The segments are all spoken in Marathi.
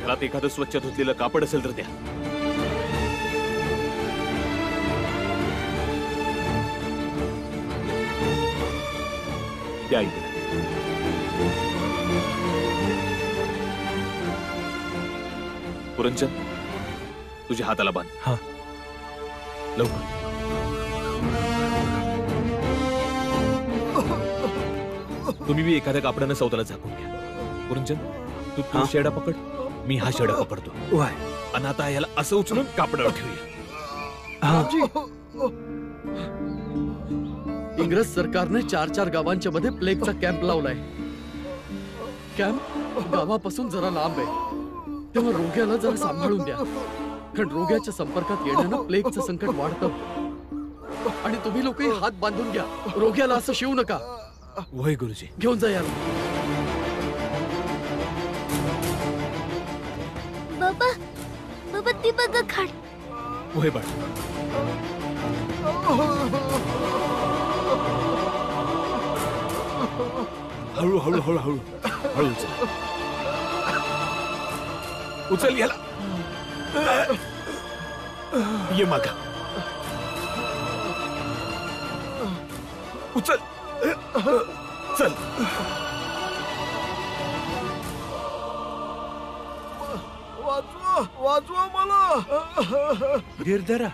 घरात एखादं स्वच्छ धुतलेलं कापड असेल तर द्या. द्या इकडे. पुरंचंद, तुझ्या हाताला बांध. हा, लवकर. तुम्ही बी एखाद्या कापडानं सौदाला झाकून घ्या. पुरंचंद, तू शेडा पकड, मी हा शेडा पकडतो. वाय. आणि आता याला असं उचलून कापडावर ठेवूया. इंग्रज सरकारने 4-4 गावांच्या मध्ये प्लेगचा कॅम्प लावलाय. कॅम्प गावापासून जरा लांब आहे, तेव्हा रोग्याला जरा सांभाळून द्या, कारण रोग्याच्या संपर्कात येण्यानं प्लेगचं संकट वाढतं. आणि तुम्ही लोकही हात बांधून घ्या, रोग्याला असं शिवू नका. वय गुरुजी. घेऊन जा याला. बाबा, बाबा ती बघा खाड. वय बाळ. हळू हळू हळू हळू हळू उचल. उचल याला. ये मागा. उचल. चल. वाचवा, वाचवा मला. गिरधरा,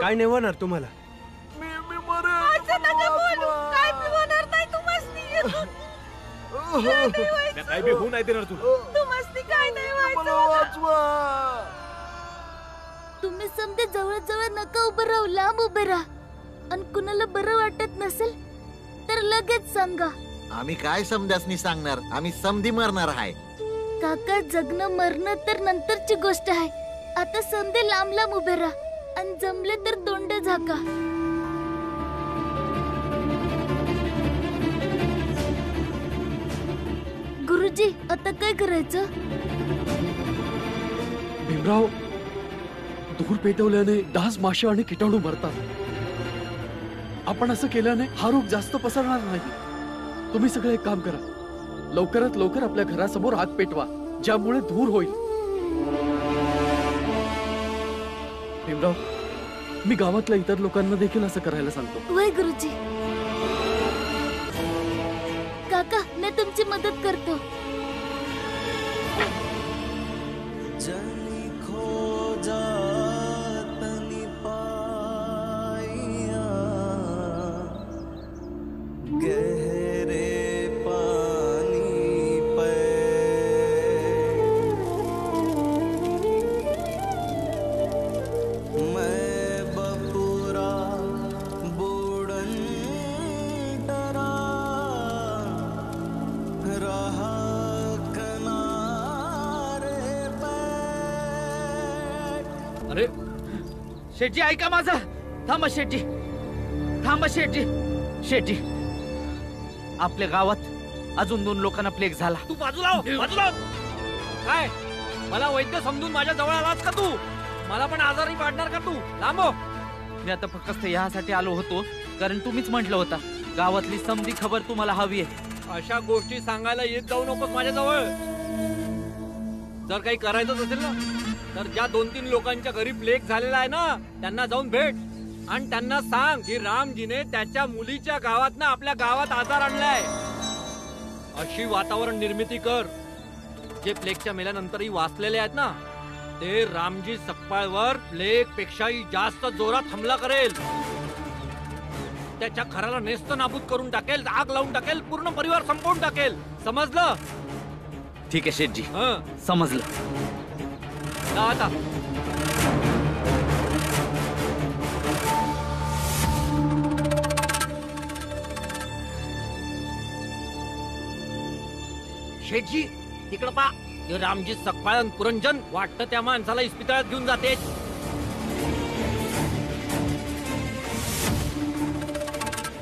काय नाही होणार तुम्हाला. मी मरेन. काय होणार नाही. तू मस्ती काय बी होऊ नाही देणार तू. तू मस्ती काय नाही व्हायचं. वाचवा. तुम्ही समजे जवळ जवळ नका उभं राहू, लांब उभे राहा. आणि कुणाला बरं वाटत नसेल तर लगेच सांगा. आम्ही काय समध्यासनी सांगणार, आम्ही समधी मरणार आहे. काका, जगणं मरणं तर नंतरची गोष्ट आहे. आता समजे लांब लांब उभे राहा आणि जमले तर तोंड झाका. गुरुजी, आता काय करायचं? भीमराव, धूर पेटवल्याने डास, माशी आणि किटाणू मरतात. आपण असं केल्याने हा रोग जास्त पसरणार नाही. तुम्ही सगळे एक काम करा, लवकरात लवकर आपल्या घरासमोर आग पेटवा, ज्यामुळे धूर होईल. भीमराव, मी गावातल्या इतर लोकांना देखील असं करायला सांगतो. वय गुरुजी. काका, मी तुमची मदत करतो. अरे शेठजी, ऐका माझं. थांबा शेठजी, थांबा शेठजी. शेठजी, आपल्या गावात अजून 2 लोकांना प्लेग झाला. तू बाजूला हो, बाजूला हो. काय मला वैद्य समजून माझ्या जवळ आलास का तू? मला पण आजारी पाडणार का तू? लांबो. मी आता फक्त यासाठी आलो होतो कारण तुम्हीच म्हटलं होता गावातली समधी खबर तुम्हाला हवी आहे. अशा गोष्टी सांगायला येत जाऊ नकोस माझ्या जवळ. जर काही करायचं असेल ना तर ज्या 2-3 लोकांच्या घरी प्लेग झालेला आहे ना, त्यांना जाऊन भेट आणि त्यांना सांग की रामजीने त्याच्या मुलीच्या गावात आपल्या गावात आजार आणलाय. अशी वातावरण निर्मिती कर जे प्लेगच्या मेल्यानंतरही वाचलेले आहेत ना, ते रामजी सकपाळवर प्लेग पेक्षाही जास्त जोरात हमला करेल. त्याच्या घराला नेस्त नाबूद करून टाकेल, आग लावून टाकेल, पूर्ण परिवार संपवून टाकेल. समजलं? ठीक आहे शेठजी, समजलं. आता शेठजी, तिकडं पा. रामजी सकपाळ पुरंजन वाटतं त्या माणसाला इस्पितळात घेऊन जाते.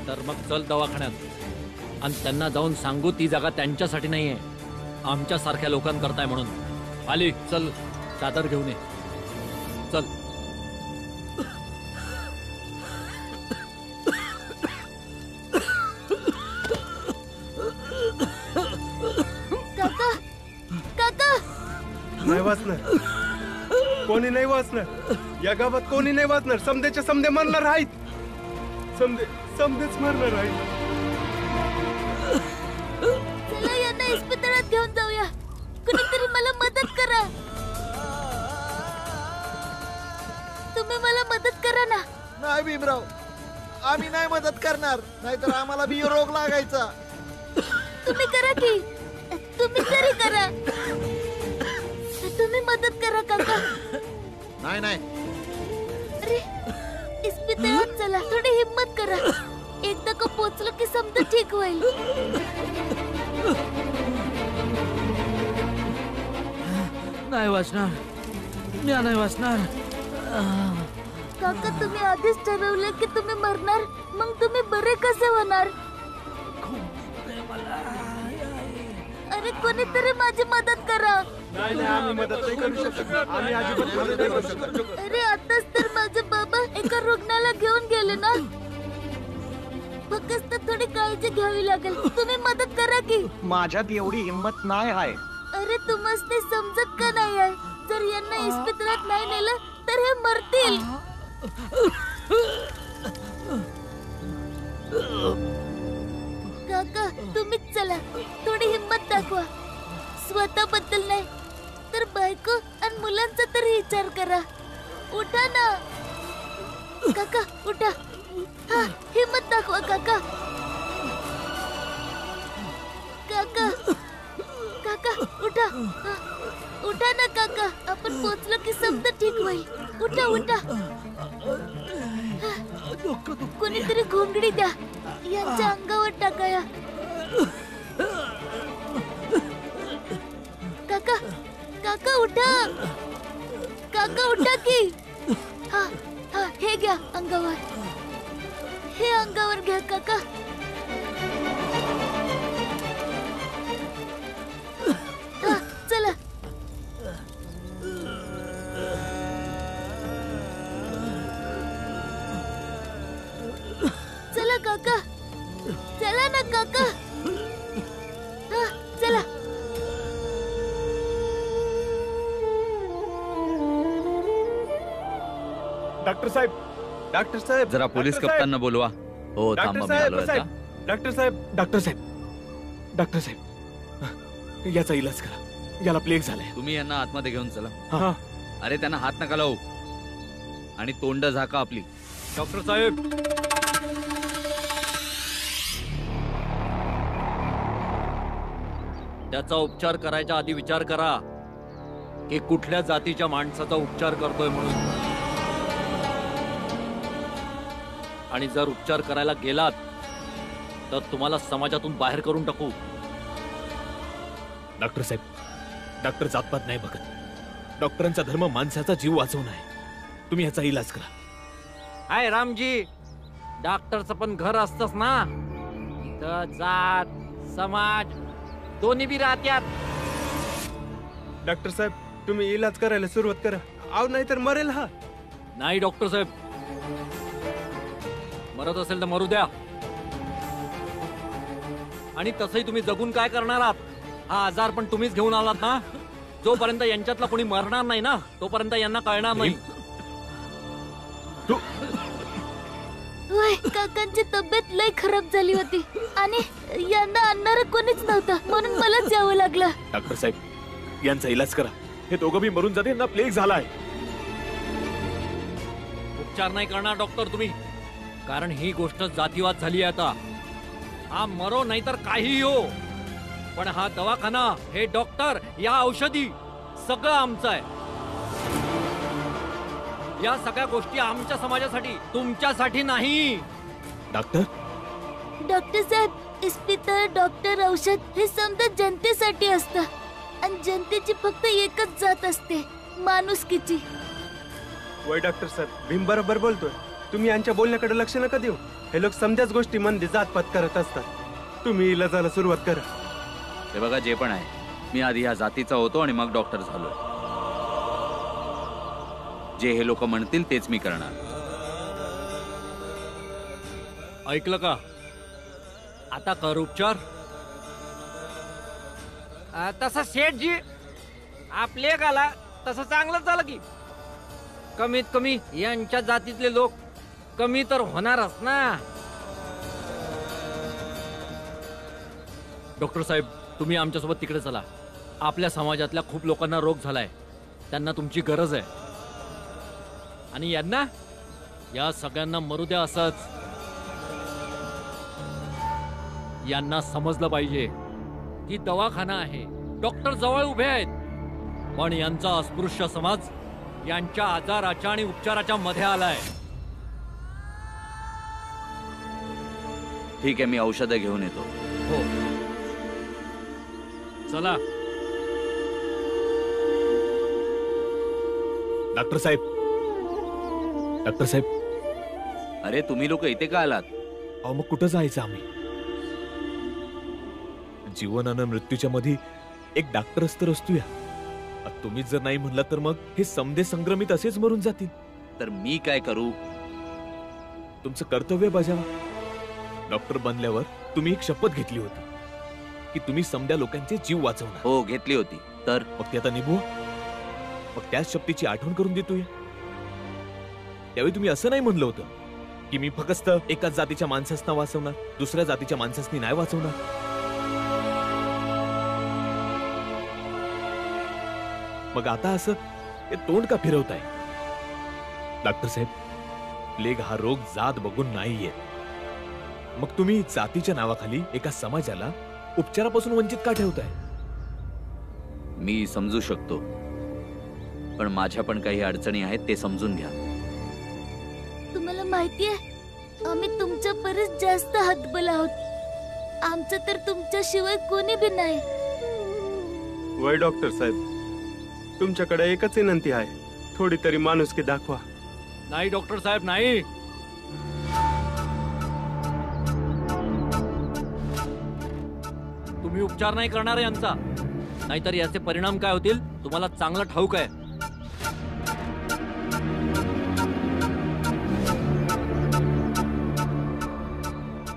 तर मग चल दवाखान्यात आणि त्यांना जाऊन सांगू ती जागा त्यांच्यासाठी नाहीये, आमच्या सारख्या लोकांकरताय म्हणून. आली, चल चादर घेऊन ये. चल. काका, काका, नाही वाचणार, कोणी नाही वाचणार, या गावात कोणी नाही वाचणार. समदेच्या समदे मरणार आहेत, समदेच मरणार आहेत. चला यांना इस्पितळात घेऊन जाऊया. कुणीतरी मला मदत करा. तुम्ही मला मदत करा ना. नाही भीमराव, आम्ही नाही मदत करणार, नाहीतर आम्हाला बी रोग लागायचा. तुम्ही करा की, तुम्ही तरी करा. तुम्ही मदत करा काका. नाही नाही, अरे इस्पितळात चला, थोडी हिम्मत करा. एकदा का पोचलो की समजा ठीक होईल. नाही वाचणार, मी नाही वाचणार. काका तुम्ही आधीच ठरवले की तुम्ही मरणार, मग तुम्ही बरे कसे होणार? अरे कोणीतरी माझी मदत करा. नाही आम्ही मदत नाही करू शकत, आम्ही अजिबात मदत नाही करू शकत. अरे आताच तर माझे बाबा एका रुग्णाला घेऊन गेले ना. फक्त थोडी काळजी घ्यावी लागेल. तुम्ही मदत करा की. माझ्यात एवढी हिंमत नाही आहे. अरे तुम्हाला ते समजत का नाही आहे? जर यांना इस्पितळात नाही नेलं तर हे मरतील. काका तुम्हीच चला, थोडी हिम्मत दाखवा. स्वतःबद्दल नाही तर बायको आणि मुलांचा तरी विचार करा. उठा ना काका, उठा. हा, हिम्मत दाखवा काका. काका काका उठा. हा, उठा ना काका. आपण पोचलो की समजा ठीक होईल. उठा उठा. कोणीतरी घोंगडी द्या, यांच्या अंगावर टाकाया. काका काका उठा. काका उठा की. हा हा, हे घ्या अंगावर. हे अंगावर घ्या काका. हा, चला. चला काका, चला ना काका. हा, चला. डॉक्टर साहेब, डॉक्टर साहेब, जरा पोलीस डॉक्टर साहेब, कप्तानना बोलवा. हो डॉक्टर थांबा, मी साहेब, आलोय साहेब, आता. डॉक्टर साहेब, डॉक्टर साहेब, डॉक्टर साहेब, याचा इलाज करा. याला प्लेग झालाय. तुम्ही यांना आतमध्ये घेऊन चला. हा. अरे त्यांना हात नका लावू आणि तोंड झाका आपली. डॉक्टर साहेब, त्याचा उपचार करायच्या आधी विचार करा की कुठल्या जातीच्या माणसाचा उपचार करतोय म्हणून. आणि जर उपचार करायला गेलात तर तुम्हाला समाजातून बाहेर करून टाकू. डॉक्टर साहेब, डॉक्टर जातपात नाही बघत. डॉक्टरांचा धर्म माणसाचा जीव वाचवणं आहे. तुम्ही याचा इलाज करा. हाय रामजी, डॉक्टरचं पण घर असतंच ना. इथं जात समाज दोन्ही बी राहत्यात. डॉक्टर साहेब, तुम्ही इलाज करायला सुरुवात करा. आव नाही तर मरेल हा. नाही डॉक्टर साहेब, मरत असेल तर मरू द्या. आणि तसंही तुम्ही जगून काय करणार आहात? हा आजार पण तुम्हीच घेऊन आलात ना. जोपर्यंत यांच्यातला कोणी मरणार नाही ना, तोपर्यंत यांना कळणार नाही. वय, काकांची तब्येत लय खराब झाली होती आणि यांना आणणार कोणीच नव्हतं, म्हणून मलाच यावं लागलं. डॉक्टर साहेब, यांचा इलाज करा. हे दोघं बी मरून जाते. यांना प्लेग झालाय. उपचार नाही करणार डॉक्टर तुम्ही, कारण ही गोष्ट जातीवाद झाली आहे आता. हा मरो नाही तर काही हो, पण हा दवाखाना, हे डॉक्टर, या औषधी सगळं आमचं आहे. या सगळ्या गोष्टी आमच्या समाजासाठी, तुमच्यासाठी नाही. डॉक्टर, डॉक्टर साहेब, इस्पितळ, डॉक्टर, औषध हे समजा जनतेसाठी असतं. आणि जनतेची फक्त एकच जात असते, माणुसकीची. वय डॉक्टर साहेब, भीम बरोबर बोलतोय. तुम्ही यांच्या बोलण्याकडे लक्ष नका देऊ. हे लोक समजाच गोष्टी मध्ये जातपात करत असतात. तुम्ही इलाजाला सुरुवात करा. हे बघा, जे पण आहे, मी आधी ह्या जातीचा होतो आणि मग डॉक्टर झालोय. जे हे लोक म्हणतील तेच मी करणार. ऐकलं का? आता कर उपचार. तसं शेठजी, आपले आला तसं चांगलंच झालं की. कमीत कमी यांच्या जातीतले लोक कमी तर होणारच ना. डॉक्टर साहेब, तुम्ही आमच्यासोबत तिकडे चला. आपल्या समाजातल्या खूप लोकांना रोग झालाय, त्यांना तुमची गरज आहे. आणि यांना, या सगळ्यांना मरू द्या असंच. यांना समजलं पाहिजे की दवाखाना आहे, डॉक्टर जवळ उभे आहेत, पण यांचा अस्पृश्य समाज यांच्या आजाराच्या आणि उपचाराच्या मध्ये आलाय. ठीक आहे, मी औषधं घेऊन येतो. हो, चला. डॉक्टर साहेब, डॉक्टर साहेब. अरे तुम्ही लोक इथे का आलात? अहो मग कुठं जायचं आम्ही? जीवन आणि मृत्यूच्या मध्ये एक डॉक्टर तर असतोया. तुम्हीच जर नाही म्हणला तर मग हे समदे संक्रमित असेच मरून जातील. तर मी काय करू? तुमचं कर्तव्य बजावा. डॉक्टर बनल्यावर तुम्ही एक शपथ घेतली होती की तुम्ही समद्या लोकांचे जीव वाचवणार. हो, घेतली होती. तर मग ती आता निभवा. मग त्याच शपथेची आठवण करून देतोय. त्यावेळी तुम्ही असं नाही म्हणलं होतं की मी फक्त एकाच जातीच्या माणसांना वाचवणार, दुसऱ्या जातीच्या माणसांनी नाही वाचवणार. मग आता असं हे तोंड का फिरवताय? डॉक्टर साहेब, प्लेग हा रोग जात बघून नाही येत. मग तुम्ही जातीच्या नावाखाली एका समाजाला उपचारापासून वंचित का ठेवताय? मी समजू शकतो, पण माझ्या पण काही अडचणी आहेत, ते समजून घ्या. तुम्हाला माहितीये, आम्ही तुमच्या बरेच जास्त हतबल आहोत. आमचं तर तुमच्याशिवाय कोणी बी नाही. वय डॉक्टर साहेब, तुमच्याकडे एकच विनंती आहे, थोडी तरी माणुसकी दाखवा. नाही डॉक्टर साहेब, नाही. तुम्ही उपचार नाही करणार यांचा, नाहीतर याचे परिणाम काय होतील तुम्हाला चांगलं ठाऊक आहे.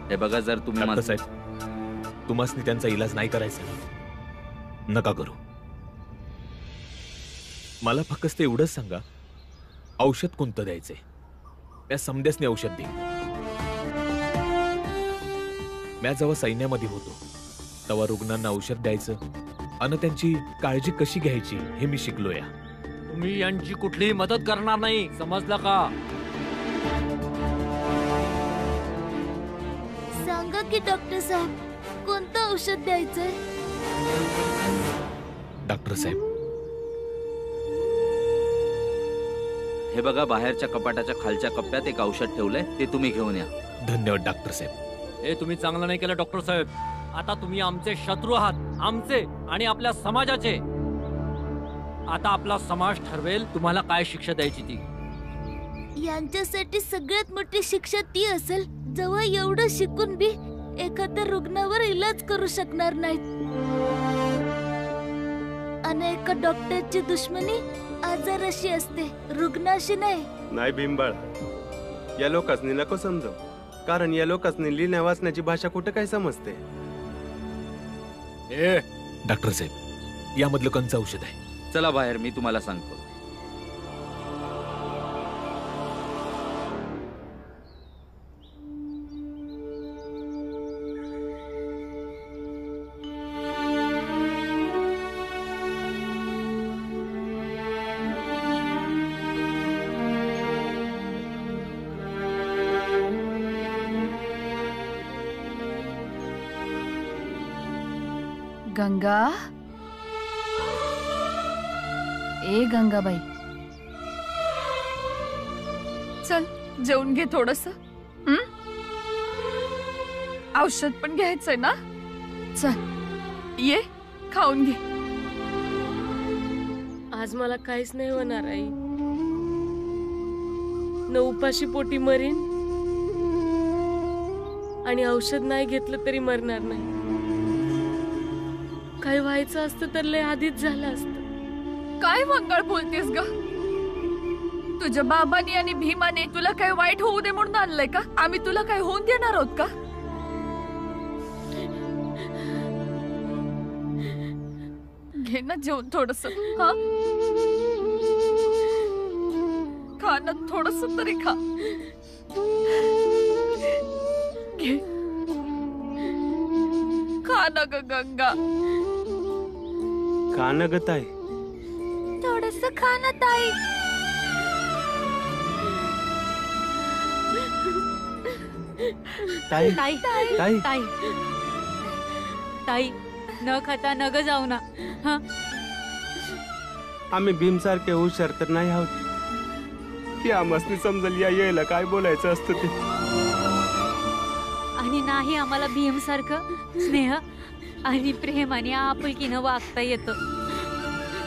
हे बघा, जर तुम्ही डॉक्टर साहेब, तुम्हासनी त्यांचा इलाज नाही करायचा, नका करू. मला फक्त ते एवढंच सांगा, औषध कोणतं द्यायचंय? त्या समद्यासनी औषध दे. मी जेव्हा सैन्यामध्ये होतो तेव्हा रुग्णांना औषध द्यायचं आणि त्यांची काळजी कशी घ्यायची हे मी शिकलो. या तुम्ही यांची कुठलीही मदत करणार नाही, समजलं का? सांगा की डॉक्टर साहेब, कोणतं औषध द्यायचंय? डॉक्टर साहेब, हे बघा, बाहेरच्या कपाटाच्या खालच्या कप्प्यात एक औषध ठेवलंय, ते तुम्ही घेऊन या. धन्यवाद डॉक्टर साहेब. हे तुम्ही चांगलं नाही केलं डॉक्टर साहेब. आता तुम्ही आमचे शत्रू आहात, आमचे आणि आपल्या समाजाचे. आता आपला समाज ठरवेल तुम्हाला काय शिक्षा द्यायची ती. यांच्यासाठी सगळ्यात मोठी शिक्षा ती असेल जेव्हा एवढं शिकून बी एखाद्या रुग्णावर इलाज करू शकणार नाहीत. आणि एका डॉक्टरची दुश्मनी आजाराशी असते, रुग्णाशी नाही. नाही भीमबाळ, या लोकांनी नको समजव, कारण या लोकांनी लिहिण्या वाचण्याची भाषा कुठं काय समजते. डॉक्टर साहेब, यामधलं कंच औषध आहे. चला बाहेर, मी तुम्हाला सांगतो. गंगा, ए गंगाबाई, चल जेवून घे थोडस. औषध पण घ्यायचंय ना, चल ये खाऊन घे. आज मला काहीच नाही होणार आई, न उपाशी पोटी मरीन आणि औषध नाही घेतलं तरी मरणार नाही. काय व्हायचं असतं तर लय आधीच झालं असतं. काय वंगाळ बोलतेस ग? तुझ्या बाबांनी आणि भीमाने तुला काय वाईट होऊ दे म्हणून आणलंय का? आम्ही तुला काय होऊन देणार आहोत का? घे ना जेवण थोडस. हा खा ना थोडस तरी खा. घे खा ना ग गंगा. का न ग ताई? थोडस खा ना ताई. ताई ताई ताई ताई ताई न खाता न ग जाऊ ना. हा आम्ही भीम सारखे हुशार तर नाही आहोत की आम्हाला समजल या यायला काय बोलायचं असतं ते. आणि नाही आम्हाला भीम सारखं स्नेह आणि प्रेम आणि आपुलकीनं वागता येतं.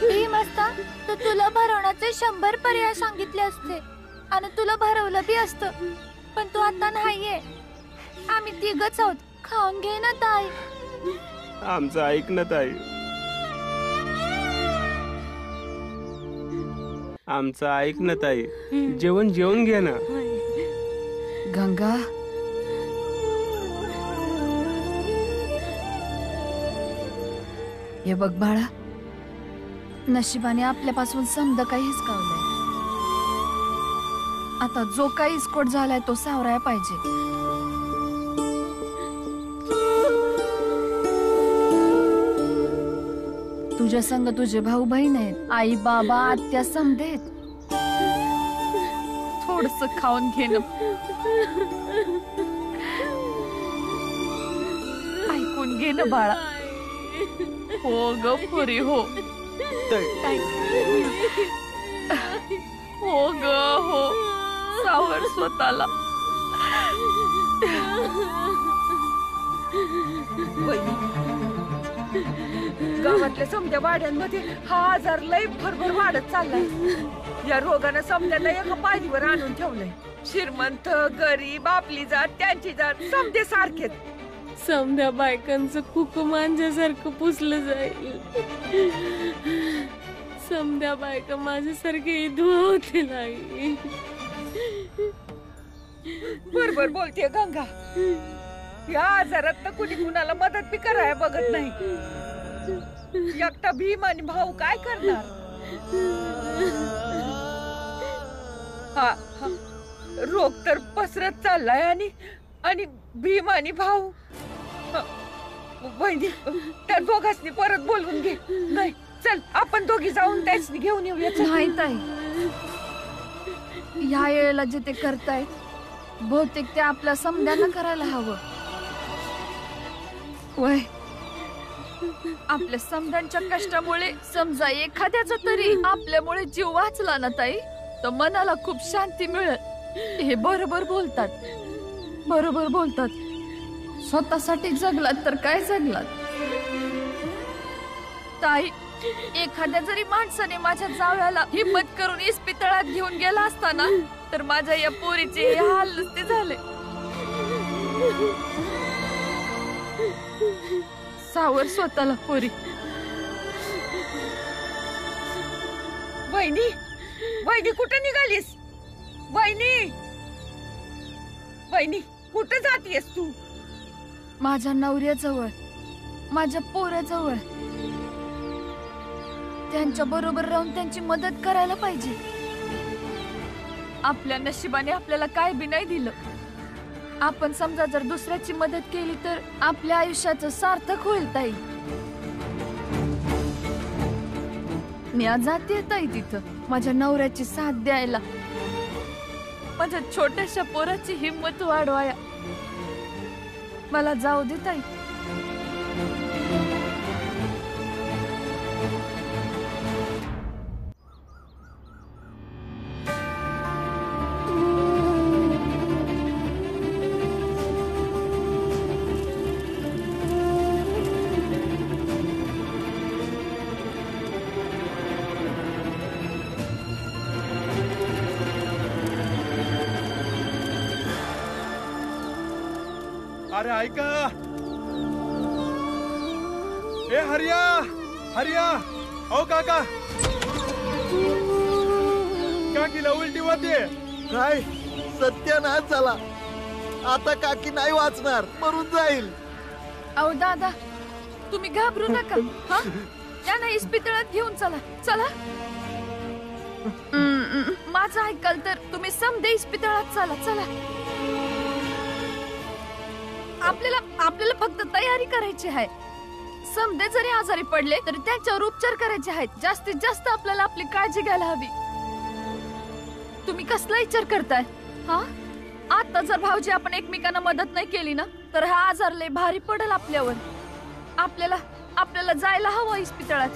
भीम असता तर तुला भरवण्याचे 100 पर्याय सांगितले असते आणि तुला भरवलं बी असतं, पण तू आता नाहीये. आम्ही तिघच आहोत. खाऊन घे ना ताई. आमचं ऐक ना ताई. आमचं ऐक ना ताई. जेवण घे ना. गंगा हे बघ बाळा, नशिबाने आपल्यापासून समद काही हिसकावलंय. आता जो काही इस्कोट झालाय तो सावराया पाहिजे. तुझ्या संग तुझे भाऊ बहीण आहेत, आई बाबा आत्या समधे आहेत. थोडस खाऊन घे ना. ऐकून घे ना बाळा. हो ग पुरी हो. हो ग हो. सावर स्वतःला. गावातल्या समध्या वाड्यांमध्ये हा आजार लय भरभर वाढत चाललाय. या रोगानं समध्याला एका पायरीवर आणून ठेवलंय. श्रीमंत गरीब आपली जात त्यांची जात समधे सारखेच. समध्या बायकांचं कुकू मांजासारखं पुसलं जाईल. समध्या बायका माझ्यासारखे विधवा होतील आई. बरोबर बोलते गंगा. या आजारात तर कुणी कुणाला मदत बी करायला बघत नाही. एकटा भीम आणि भाऊ काय करणार. हा रोग तर पसरत चाललाय आणि भीम आणि भाऊ. बहिणी त्या दोघांनी परत बोलवून घे. नाही चल आपण दोघी जाऊन त्यासनी घेऊन येऊया. नाही ताई, ह्या वेळेला जे ते करताय बहुतेक ते आपल्या समध्यांना करायला हवं. वय आपल्या समध्यांच्या कष्टामुळे समजा एखाद्याचा तरी आपल्यामुळे जीव वाचला ना ताई, तर मनाला खूप शांती मिळेल. हे बरोबर बोलतात. बरोबर बोलतात. स्वतःसाठी जगलात तर काय जगलात. ताई एखाद्या जरी माणसाने माझ्या जावयाला हिम्मत करून इस्पितळात घेऊन गेला असताना तर माझ्या या पोरीचे हे हाल नसते झाले. सावर स्वतःला पोरी. वहिनी वहिनी कुठे निघालीस. वहिनी वहिनी कुठे जातीयस तू. माझ्या नवऱ्याजवळ, माझ्या पोराजवळ. त्यांच्या बरोबर राहून त्यांची मदत करायला पाहिजे. आपल्या नशिबाने आपल्याला काय बी नाही दिलं. आपण समजा जर दुसऱ्याची मदत केली तर आपल्या आयुष्याचं सार्थक होईल ताई. मी आज जाते ताई तिथं माझ्या नवऱ्याची साथ द्यायला, माझ्या छोट्याशा पोराची हिंमत वाढवाया. मला जाऊ दे ताई. अरे ऐका. ए हरिया हरिया. ओ काका. काकीला उलटी होते. काय सत्यानाश झाला. आता काकी नाही वाचणार, मरून जाईल. अहो दादा तुम्ही घाबरू नका. हा त्यांना इस्पितळात घेऊन चला चला. माझं ऐकाल तर तुम्ही समदे इस्पितळात चला चला. आपल्याला फक्त तयारी करायची आहे. समदे जरी आजारी पडले तरी त्यांच्यावर उपचार करायचे आहेत. जास्तीत जास्त आपल्याला आपली काळजी घ्यायला हवी. तुम्ही कसला विचार करताय? हा, आता जर भाऊजी आपण एकमेकांना मदत नाही केली ना तर हा आजार लय भारी पडेल आपल्यावर. आपल्याला जायला हवं इस्पितळात.